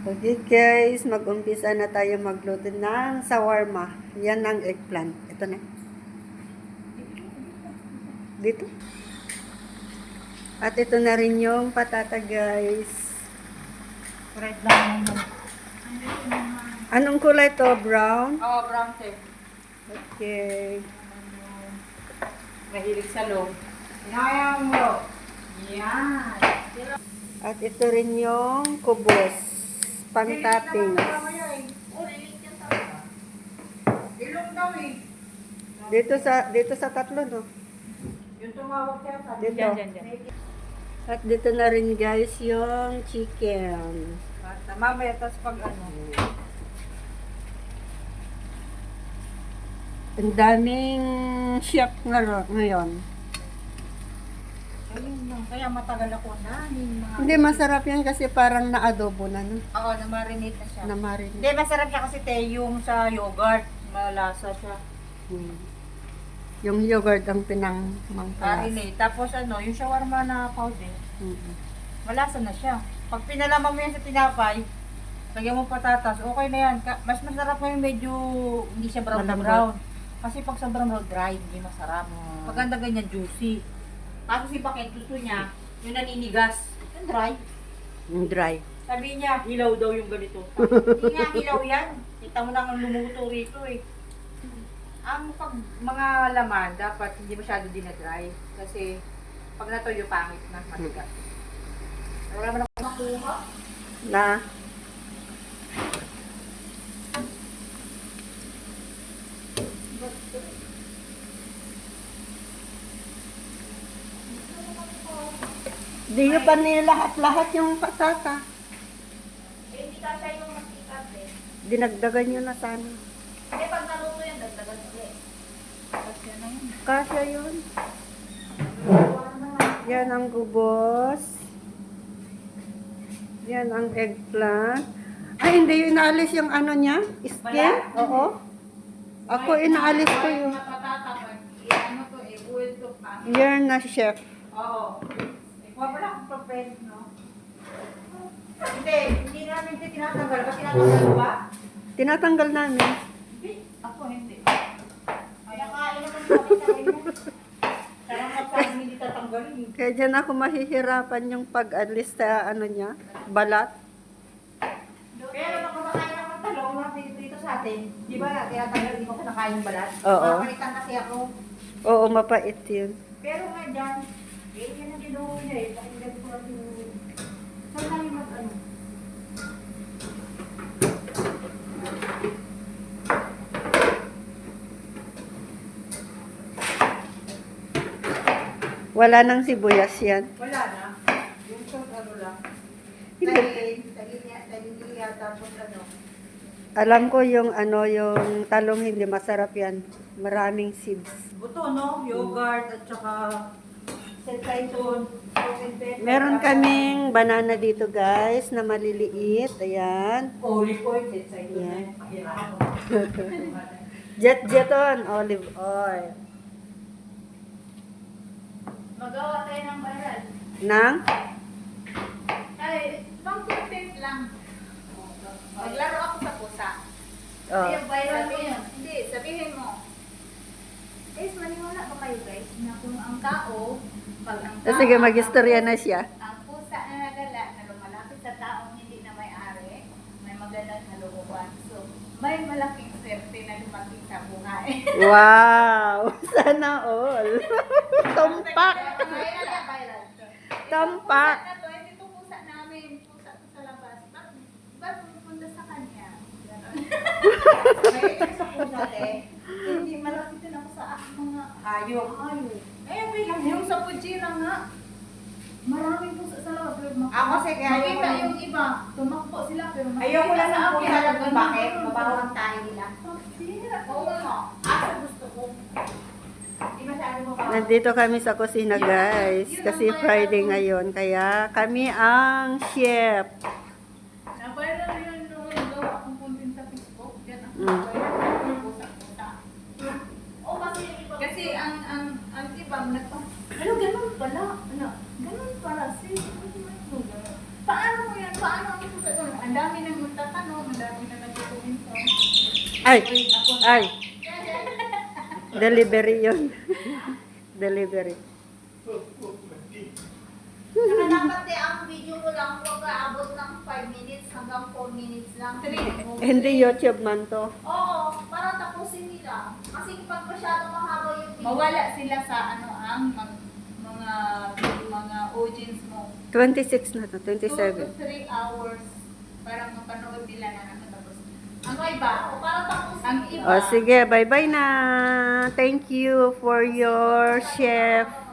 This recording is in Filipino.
Okay guys, mag-umpisa na tayo magluto ng shawarma. Yan ang eggplant. Ito na. Dito. At ito na rin yung patata guys. Red lang naman. Anong kulay to? Brown? Oo, brown tape. Okay. Mahilig sa loob. Hinayang mo. Yan. At ito rin yung kubos. Pang-topping. Ilong daw eh. Dito sa tatlo, no? Yung tumawag siya sa Dito. At dito na rin guys yung chicken. At mamaya, tapos pag ano. Ang daming chef ngayon. Ayun lang. Kaya matagal ako namin. Hindi, masarap yan kasi parang na-adobo na, no? Oo, na-marinate na siya. Na-marinate. Hindi, masarap siya kasi yung sa yogurt. Malasa siya. Yung yogurt ang pinangmangkalas. Marinate. Tapos ano, yung shawarma na powder. Malasa na siya. Pag pinalaman mo yan sa tinapay, lagyan mo patatas, okay na yan. Mas masarap ngayon medyo hindi siya brown na brown. Kasi pag sa brown dry, hindi masarap. Paganda ganyan, juicy. Tapos si Bakit gusto niya, yung naninigas, yung dry. Yung dry. Sabi niya, hilaw daw yung ganito. Hindi nga hilaw yan. Kita mo nang lumuto rito eh. Ang pag mga laman, dapat hindi masyado dinadry. Kasi pag natuyo, pangit na, matigas. Wala naman ako makuha. Na? Di nyo pa nilahat-lahat yung patata. Hindi kasi yung masikat eh. Dinagdagan nyo na sana. Kasi pag naluto yan, dagdagan ulit. Kasi na yun. Kasya yun. Yan ang gubos. Yan ang eggplant. Ay, hindi yung inaalis yung ano niya? Skin? Oo. Ako inaalis ko yun. Patata, ano to eh, buwil to pa. Yan na, chef. Oo. Huwag mo lang papel, no? Hindi namin ito tinatanggal. Ba't tinatanggal ba? Tinatanggal namin. Hindi. Ako hindi. Kaya kain naman natin sa inyo. Sarang magsabi hindi tatanggalin eh. Kaya dyan ako mahihirapan yung pag-alis sa ano niya, balat. Pero pag kumakain ako ng talong na dito sa atin, di ba tinatanggal, di mo kinakain yung balat? Oo. Makapalitan kasi ako. Oo, mapait yun. Pero nga dyan, yan ang ginuho niya eh. Pakinggan ko lang yung... Saan tayo mag-ano? Wala nang sibuyas yan. Wala na. Yung salt ano lang. Hindi. Tagiliya, tapos ano. Alam ko yung ano, yung talong hindi masarap yan. Maraming seeds. Buto, no? Yogurt at saka sensation. Meron kaming banana dito guys na maliliit. Ayan. Olive oil, sensation. Yan. Pahirapan. Jet-jeton, olive oil. Magawa tayo ng baral. Nang? Ay, pang content lang. Maglaro ako sa pusa. Oh. Yung viral mo yun. Hindi, sabihin mo. Guys, maniwala ba kayo guys na kung ang tao, pag ang tao, Sige, mag-istorya na siya. ang pusa na nagala na lumalapit sa taong hindi na may-ari, may magandang kalooban. So, may malaking swerte na dumating sa buhay. Wow! Sana all. Tumpak! Viral na viral. Tumpak! Pusa na to, hindi to pusa namin. Pusa to sa labas. Ba't pupunta sa kanya? Ganon. May ito sa pusa, eh. Hindi malapit din ako sa mga Hayop. hayop. Eh, wait lang. Yung sa Pujira nga, maraming pusa sa labas. Pero Ako kasi kaya makita ayoko- yung iba, tumakbo sila. Pero Ayoko lang ng akin, pusa lang kung ganun, bakit. ganun. Mabaho ang tayo nila. Pujira. Oo nga. Asa gusto ko. Di masyado mabaho. Nandito kami sa kusina guys. Kasi Friday ngayon. Kaya kami ang chef. Na-viral yun nung gawa akong content sa Facebook. Yan ang Mm. viral. Pusa-pusa. Oo, kasi ang iba, ano, ganun pala. Ano, ganun pala. Paano mo yan? Paano ang pusa doon? Ano dami nang magtatanong, ang dami na nagkukomento. Ay, ay. Delivery yun. Delivery. Saka dapat ang video mo lang huwag aabot ng 5 minutes hanggang 4 minutes lang. 3. Hindi YouTube man to. Oo, para tapusin nila. Kasi kapag masyado mahaba yung video, mawala sila sa mga audience mo. 26 na to, 2 to 27. 3 hours para mapanood nila na nakatapos. Ang iba, para tapusin ang iba. O sige, bye-bye na. Thank you for your chef.